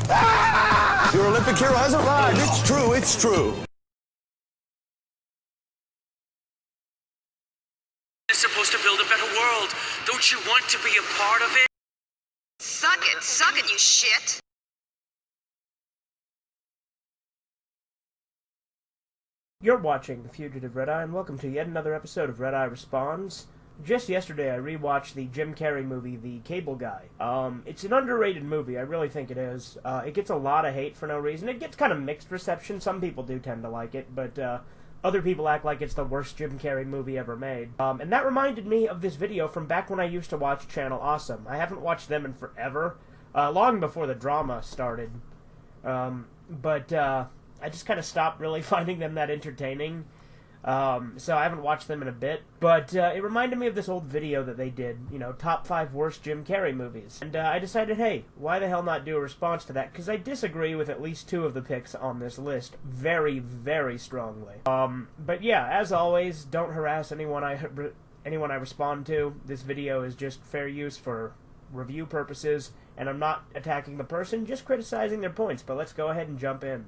Your Olympic hero has arrived. It's true, it's true. You're supposed to build a better world. Don't you want to be a part of it? Suck it, you shit. You're watching The Fugitive Redeye, and welcome to yet another episode of Redeye Responds. Just yesterday, I rewatched the Jim Carrey movie, The Cable Guy. It's an underrated movie, I really think it is. It gets a lot of hate for no reason. It gets kind of mixed reception. Some people do tend to like it, but other people act like it's the worst Jim Carrey movie ever made. And that reminded me of this video from back when I used to watch Channel Awesome. I haven't watched them in forever, long before the drama started. I just kind of stopped really finding them that entertaining, so I haven't watched them in a bit. But it reminded me of this old video that they did, you know, top 5 worst Jim Carrey movies. And I decided, hey, why the hell not do a response to that? Because I disagree with at least 2 of the picks on this list very, very strongly. But yeah, as always, don't harass anyone I respond to. This video is just fair use for review purposes, and I'm not attacking the person, just criticizing their points. But let's go ahead and jump in.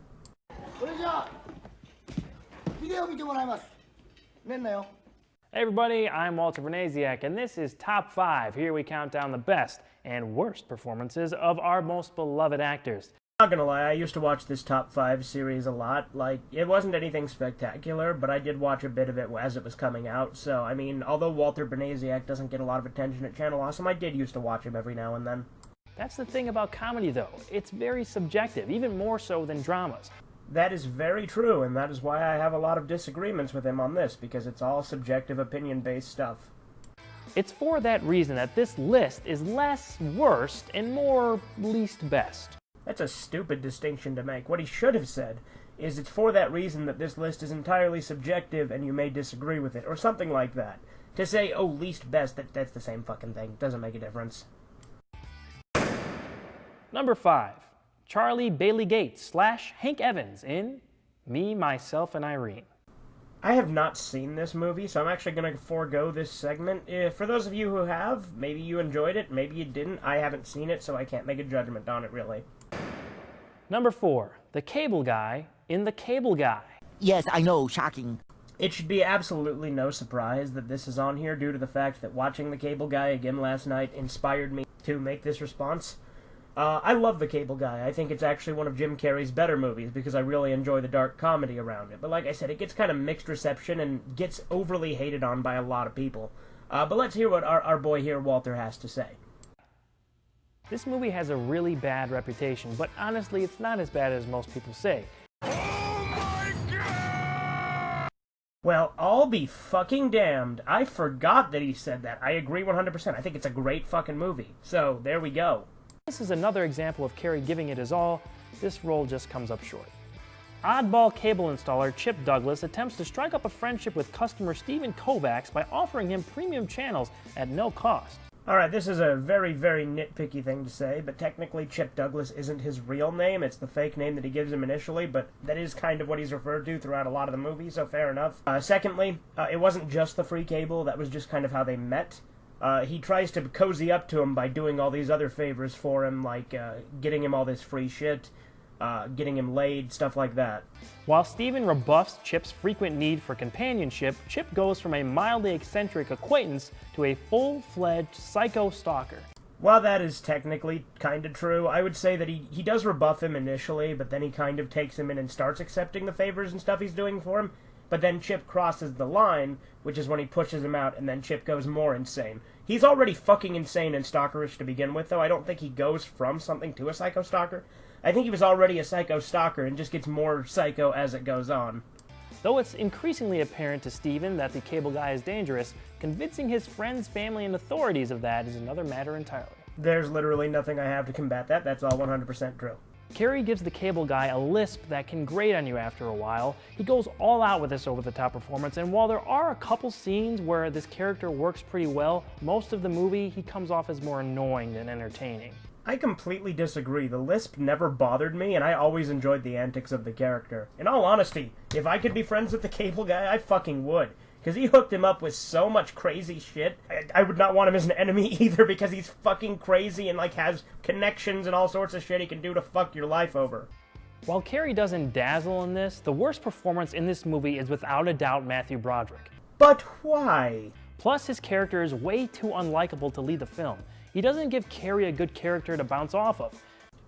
Hey everybody, I'm Walter Bernasiak, and this is Top 5. Here we count down the best and worst performances of our most beloved actors. Not gonna lie, I used to watch this Top 5 series a lot. Like, it wasn't anything spectacular, but I did watch a bit of it as it was coming out. So, I mean, although Walter Bernasiak doesn't get a lot of attention at Channel Awesome, I did used to watch him every now and then. That's the thing about comedy, though. It's very subjective, even more so than dramas. That is very true, and that is why I have a lot of disagreements with him on this, because it's all subjective, opinion-based stuff. It's for that reason that this list is less worst and more least best. That's a stupid distinction to make. What he should have said is it's for that reason that this list is entirely subjective and you may disagree with it, or something like that. To say, oh, least best, that's the same fucking thing. Doesn't make a difference. Number 5. Charlie Bailey Gates / Hank Evans in Me, Myself, and Irene. I have not seen this movie, so I'm actually going to forego this segment. For those of you who have, maybe you enjoyed it, maybe you didn't. I haven't seen it, so I can't make a judgment on it, really. Number 4. The Cable Guy in The Cable Guy. Yes, I know, shocking. It should be absolutely no surprise that this is on here due to the fact that watching The Cable Guy again last night inspired me to make this response. I love The Cable Guy. I think it's actually one of Jim Carrey's better movies because I really enjoy the dark comedy around it. But like I said, it gets kind of mixed reception and gets overly hated on by a lot of people. But let's hear what our boy here, Walter, has to say. This movie has a really bad reputation, but honestly, it's not as bad as most people say. Oh my God! Well, I'll be fucking damned. I forgot that he said that. I agree 100%. I think it's a great fucking movie. So, there we go. This is another example of Carrey giving it his all. This role just comes up short. Oddball cable installer Chip Douglas attempts to strike up a friendship with customer Stephen Kovacs by offering him premium channels at no cost. Alright, this is a very, very nitpicky thing to say, but technically Chip Douglas isn't his real name. It's the fake name that he gives him initially, but that is kind of what he's referred to throughout a lot of the movie, so fair enough. Secondly, it wasn't just the free cable. That was just kind of how they met. He tries to cozy up to him by doing all these other favors for him, like getting him all this free shit, getting him laid, stuff like that. While Steven rebuffs Chip's frequent need for companionship, Chip goes from a mildly eccentric acquaintance to a full-fledged psycho stalker. While that is technically kind of true, I would say that he does rebuff him initially, but then he kind of takes him in and starts accepting the favors and stuff he's doing for him. But then Chip crosses the line, which is when he pushes him out, and then Chip goes more insane. He's already fucking insane and stalkerish to begin with, though. I don't think he goes from something to a psycho stalker. I think he was already a psycho stalker and just gets more psycho as it goes on. Though it's increasingly apparent to Steven that the cable guy is dangerous, convincing his friends, family, and authorities of that is another matter entirely. There's literally nothing I have to combat that. That's all 100% true. Carrey gives the cable guy a lisp that can grate on you after a while. He goes all out with this over-the-top performance, and while there are a couple scenes where this character works pretty well, most of the movie he comes off as more annoying than entertaining. I completely disagree. The lisp never bothered me, and I always enjoyed the antics of the character. In all honesty, if I could be friends with the cable guy, I fucking would. Because he hooked him up with so much crazy shit. I would not want him as an enemy either, because he's fucking crazy and, like, has connections and all sorts of shit he can do to fuck your life over. While Carrey doesn't dazzle in this, the worst performance in this movie is without a doubt Matthew Broderick. But why? Plus, his character is way too unlikable to lead the film. He doesn't give Carrey a good character to bounce off of.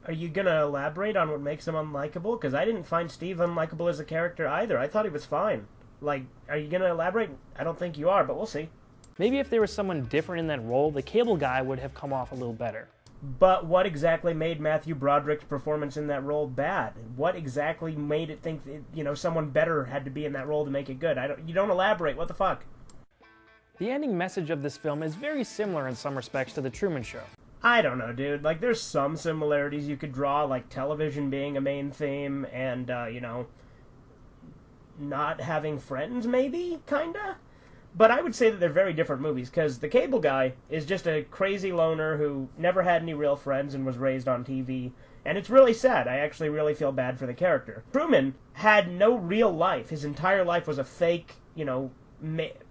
Are you gonna elaborate on what makes him unlikable? Because I didn't find Steve unlikable as a character either. I thought he was fine. Like, are you gonna elaborate? I don't think you are, but we'll see. Maybe if there was someone different in that role, the cable guy would have come off a little better. But what exactly made Matthew Broderick's performance in that role bad? What exactly made it think that, you know, someone better had to be in that role to make it good? You don't elaborate. What the fuck? The ending message of this film is very similar in some respects to The Truman Show. I don't know, dude. Like, there's some similarities you could draw, like television being a main theme and, you know, not having friends, maybe? Kinda? But I would say that they're very different movies, because the cable guy is just a crazy loner who never had any real friends and was raised on TV, and it's really sad. I actually really feel bad for the character. Truman had no real life. His entire life was a fake, you know,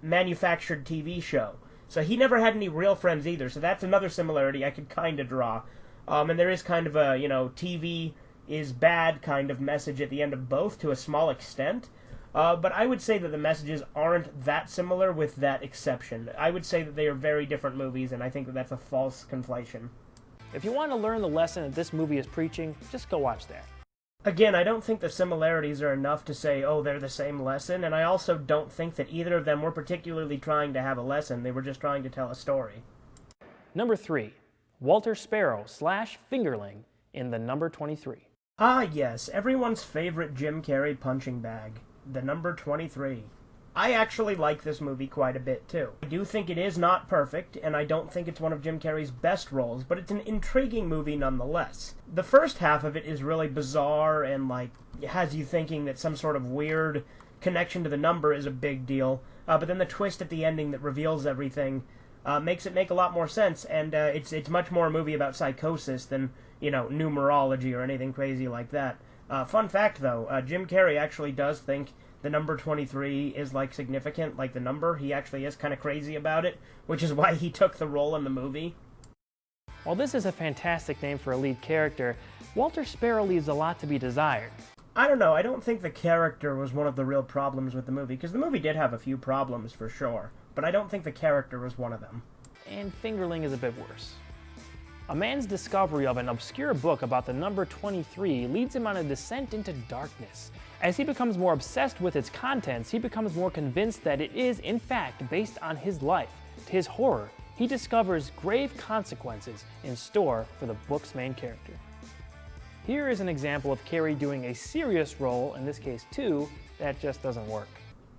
manufactured TV show. So he never had any real friends either, so that's another similarity I could kind of draw. And there is kind of a, you know, TV is bad kind of message at the end of both to a small extent. But I would say that the messages aren't that similar with that exception. I would say that they are very different movies, and I think that that's a false conflation. If you want to learn the lesson that this movie is preaching, just go watch that. Again, I don't think the similarities are enough to say, oh, they're the same lesson, and I also don't think that either of them were particularly trying to have a lesson. They were just trying to tell a story. Number 3, Walter Sparrow / Fingerling in The Number 23. Ah, yes, everyone's favorite Jim Carrey punching bag. The Number 23. I actually like this movie quite a bit, too. I do think it is not perfect, and I don't think it's one of Jim Carrey's best roles, but it's an intriguing movie nonetheless. The first half of it is really bizarre and, like, has you thinking that some sort of weird connection to the number is a big deal, but then the twist at the ending that reveals everything makes it make a lot more sense, and it's much more a movie about psychosis than, you know, numerology or anything crazy like that. Fun fact, though, Jim Carrey actually does think the number 23 is, like, significant, like the number. He actually is kind of crazy about it, which is why he took the role in the movie. While this is a fantastic name for a lead character, Walter Sparrow leaves a lot to be desired. I don't know, I don't think the character was one of the real problems with the movie, because the movie did have a few problems for sure, but I don't think the character was one of them. And Fingerling is a bit worse. A man's discovery of an obscure book about the number 23 leads him on a descent into darkness. As he becomes more obsessed with its contents, he becomes more convinced that it is, in fact, based on his life. To his horror, he discovers grave consequences in store for the book's main character. Here is an example of Carrey doing a serious role, in this case too, that just doesn't work.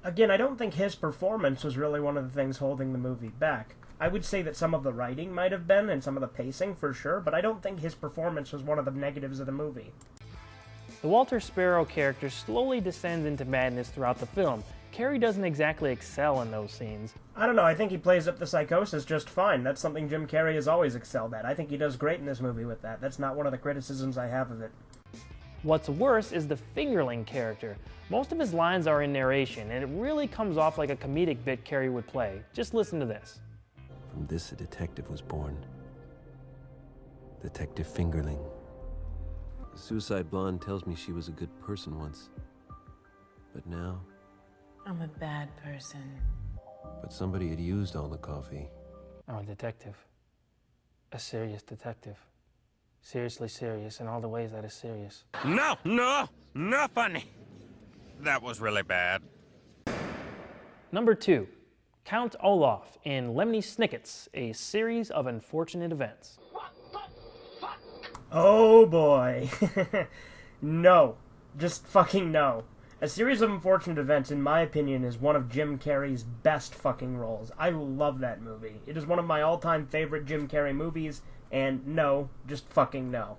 Again, I don't think his performance was really one of the things holding the movie back. I would say that some of the writing might have been, and some of the pacing for sure, but I don't think his performance was one of the negatives of the movie. The Walter Sparrow character slowly descends into madness throughout the film. Carrey doesn't exactly excel in those scenes. I don't know, I think he plays up the psychosis just fine. That's something Jim Carrey has always excelled at. I think he does great in this movie with that. That's not one of the criticisms I have of it. What's worse is the Fingerling character. Most of his lines are in narration, and it really comes off like a comedic bit Carrey would play. Just listen to this. From this, a detective was born. Detective Fingerling. The suicide blonde tells me she was a good person once. But now... I'm a bad person. But somebody had used all the coffee. I'm a detective. A serious detective. Seriously serious in all the ways that is serious. No, not funny. That was really bad. Number 2. Count Olaf in Lemony Snicket's A Series of Unfortunate Events. Oh boy. No. Just fucking no. A Series of Unfortunate Events, in my opinion, is one of Jim Carrey's best fucking roles. I love that movie. It is one of my all-time favorite Jim Carrey movies, and no, just fucking no.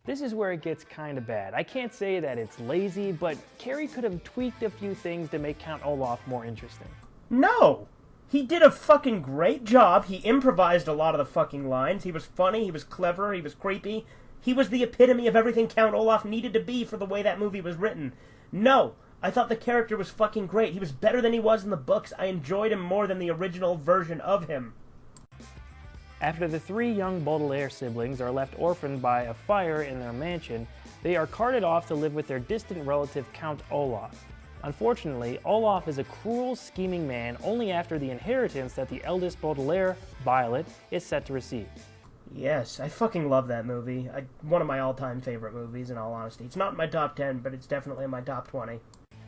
This is where it gets kind of bad. I can't say that it's lazy, but Carrey could have tweaked a few things to make Count Olaf more interesting. No! He did a fucking great job. He improvised a lot of the fucking lines. He was funny, he was clever, he was creepy. He was the epitome of everything Count Olaf needed to be for the way that movie was written. No, I thought the character was fucking great. He was better than he was in the books. I enjoyed him more than the original version of him. After the three young Baudelaire siblings are left orphaned by a fire in their mansion, they are carted off to live with their distant relative Count Olaf. Unfortunately, Olaf is a cruel, scheming man only after the inheritance that the eldest Baudelaire, Violet, is set to receive. Yes, I fucking love that movie. One of my all-time favorite movies, in all honesty. It's not in my top 10, but it's definitely in my top 20.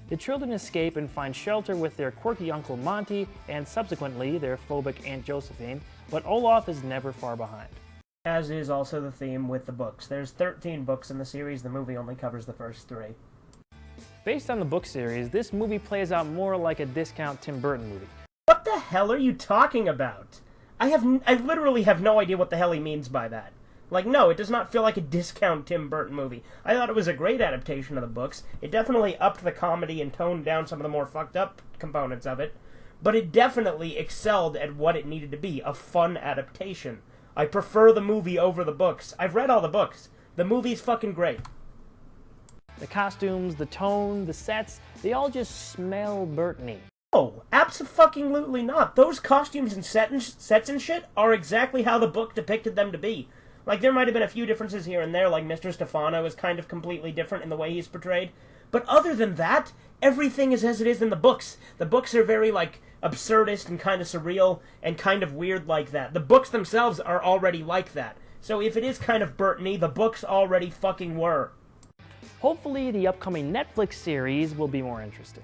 The children escape and find shelter with their quirky Uncle Monty and subsequently their phobic Aunt Josephine, but Olaf is never far behind. As is also the theme with the books. There's 13 books in the series, the movie only covers the first 3. Based on the book series, this movie plays out more like a discount Tim Burton movie. What the hell are you talking about? I literally have no idea what the hell he means by that. Like, no, it does not feel like a discount Tim Burton movie. I thought it was a great adaptation of the books. It definitely upped the comedy and toned down some of the more fucked up components of it. But it definitely excelled at what it needed to be, a fun adaptation. I prefer the movie over the books. I've read all the books. The movie's fucking great. The costumes, the tone, the sets, they all just smell Burton-y. No, abso-fucking-lutely not. Those costumes and sets and shit are exactly how the book depicted them to be. Like, there might have been a few differences here and there, like Mr. Stefano is kind of completely different in the way he's portrayed. But other than that, everything is as it is in the books. The books are very, like, absurdist and kind of surreal and kind of weird like that. The books themselves are already like that. So if it is kind of Burton-y, the books already fucking were. Hopefully the upcoming Netflix series will be more interesting.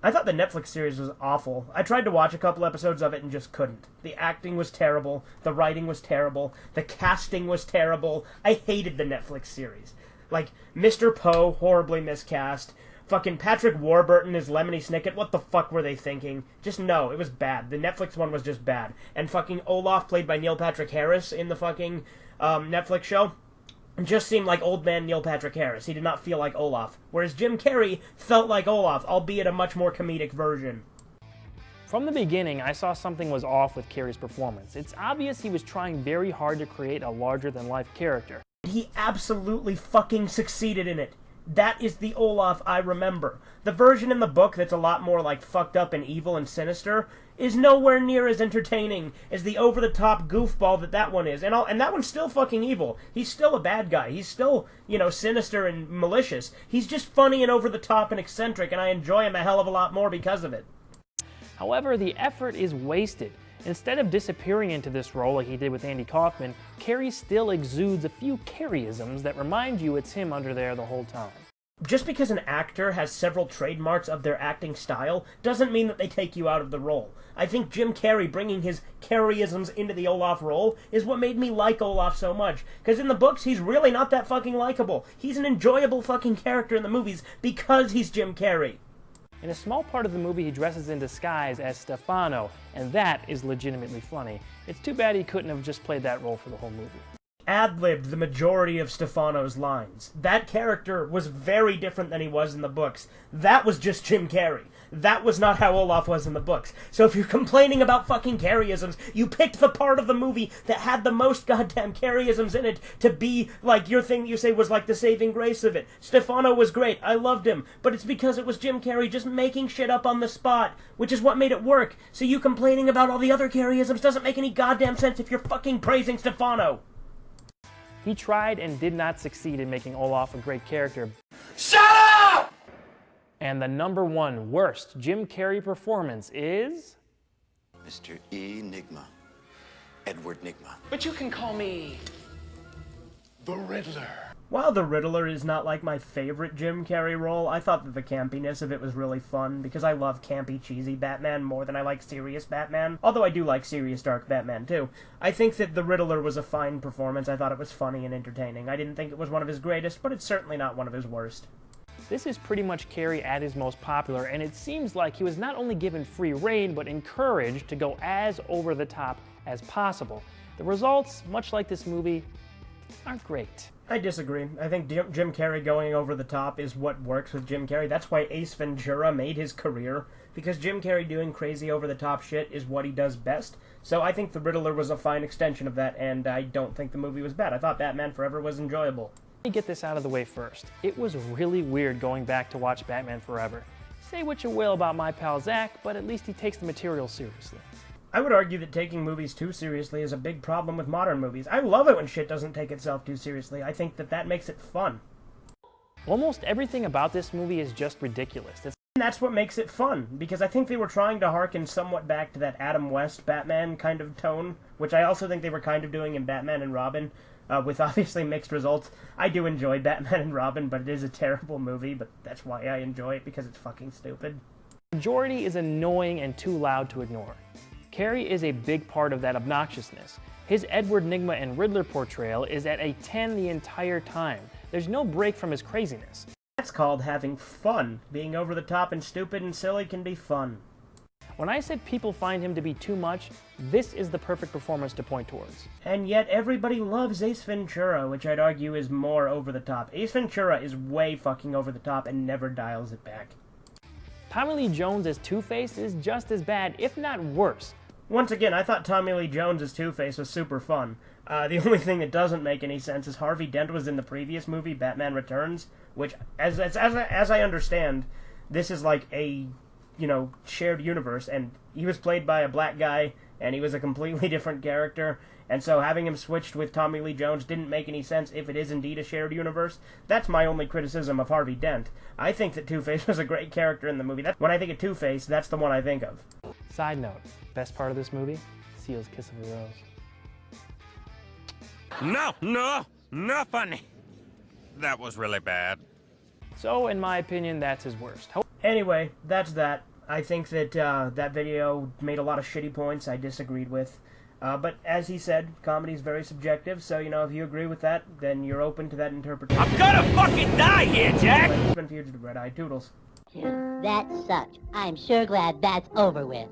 I thought the Netflix series was awful. I tried to watch a couple episodes of it and just couldn't. The acting was terrible, the writing was terrible, the casting was terrible. I hated the Netflix series. Like, Mr. Poe, horribly miscast. Fucking Patrick Warburton as Lemony Snicket, what the fuck were they thinking? Just no, it was bad. The Netflix one was just bad. And fucking Olaf, played by Neil Patrick Harris in the fucking Netflix show, just seemed like old man Neil Patrick Harris. He did not feel like Olaf. Whereas Jim Carrey felt like Olaf, albeit a much more comedic version. From the beginning, I saw something was off with Carrey's performance. It's obvious he was trying very hard to create a larger-than-life character. He absolutely fucking succeeded in it. That is the Olaf I remember. The version in the book that's a lot more, like, fucked up and evil and sinister is nowhere near as entertaining as the over-the-top goofball that one is. And that one's still fucking evil. He's still a bad guy. He's still, sinister and malicious. He's just funny and over-the-top and eccentric, and I enjoy him a hell of a lot more because of it. However, the effort is wasted. Instead of disappearing into this role like he did with Andy Kaufman, Carrey still exudes a few Carreyisms that remind you it's him under there the whole time. Just because an actor has several trademarks of their acting style doesn't mean that they take you out of the role. I think Jim Carrey bringing his Carreyisms into the Olaf role is what made me like Olaf so much. Because in the books, he's really not that fucking likable. He's an enjoyable fucking character in the movies because he's Jim Carrey. In a small part of the movie, he dresses in disguise as Stefano, and that is legitimately funny. It's too bad he couldn't have just played that role for the whole movie. Ad-libbed the majority of Stefano's lines. That character was very different than he was in the books. That was just Jim Carrey. That was not how Olaf was in the books. So if you're complaining about fucking Carreyisms, you picked the part of the movie that had the most goddamn Carreyisms in it to be, like, your thing that you say was, like, the saving grace of it. Stefano was great. I loved him. But it's because it was Jim Carrey just making shit up on the spot, which is what made it work. So you complaining about all the other Carreyisms doesn't make any goddamn sense if you're fucking praising Stefano. He tried and did not succeed in making Olaf a great character. Shut up! And the number one worst Jim Carrey performance is... Mr. Enigma. Edward Nigma. But you can call me... The Riddler. While the Riddler is not like my favorite Jim Carrey role, I thought that the campiness of it was really fun, because I love campy, cheesy Batman more than I like serious Batman, although I do like serious, dark Batman too. I think that the Riddler was a fine performance. I thought it was funny and entertaining. I didn't think it was one of his greatest, but it's certainly not one of his worst. This is pretty much Carrey at his most popular, and it seems like he was not only given free rein, but encouraged to go as over the top as possible. The results, much like this movie, aren't great. I disagree. I think Jim Carrey going over the top is what works with Jim Carrey. That's why Ace Ventura made his career, because Jim Carrey doing crazy over the top shit is what he does best. So I think The Riddler was a fine extension of that, and I don't think the movie was bad. I thought Batman Forever was enjoyable. Let me get this out of the way first. It was really weird going back to watch Batman Forever. Say what you will about my pal Zach, but at least he takes the material seriously. I would argue that taking movies too seriously is a big problem with modern movies. I love it when shit doesn't take itself too seriously. I think that makes it fun. Almost everything about this movie is just ridiculous. And that's what makes it fun, because I think they were trying to harken somewhat back to that Adam West Batman kind of tone, which I also think they were kind of doing in Batman and Robin, with obviously mixed results. I do enjoy Batman and Robin, but it is a terrible movie, but that's why I enjoy it, because it's fucking stupid. The majority is annoying and too loud to ignore. Carrey is a big part of that obnoxiousness. His Edward Nygma and Riddler portrayal is at a 10 the entire time. There's no break from his craziness. That's called having fun. Being over the top and stupid and silly can be fun. When I said people find him to be too much, this is the perfect performance to point towards. And yet everybody loves Ace Ventura, which I'd argue is more over the top. Ace Ventura is way fucking over the top and never dials it back. Tommy Lee Jones as Two-Face is just as bad, if not worse. Once again, I thought Tommy Lee Jones as Two-Face was super fun. The only thing that doesn't make any sense is Harvey Dent was in the previous movie, Batman Returns, which, as I understand, this is like a, shared universe, and he was played by a black guy, and he was a completely different character, and so having him switched with Tommy Lee Jones didn't make any sense if it is indeed a shared universe. That's my only criticism of Harvey Dent. I think that Two-Face was a great character in the movie. When I think of Two-Face, that's the one I think of. Side note, best part of this movie? Seal's kiss of a rose. No funny. That was really bad. So, in my opinion, that's his worst. Anyway, that's that. I think that that video made a lot of shitty points I disagreed with. But as he said, comedy is very subjective, so, if you agree with that, then you're open to that interpretation. I'm gonna fucking die here, Jack! It's been Fugitive Redeye. Toodles. That sucked. I'm sure glad that's over with.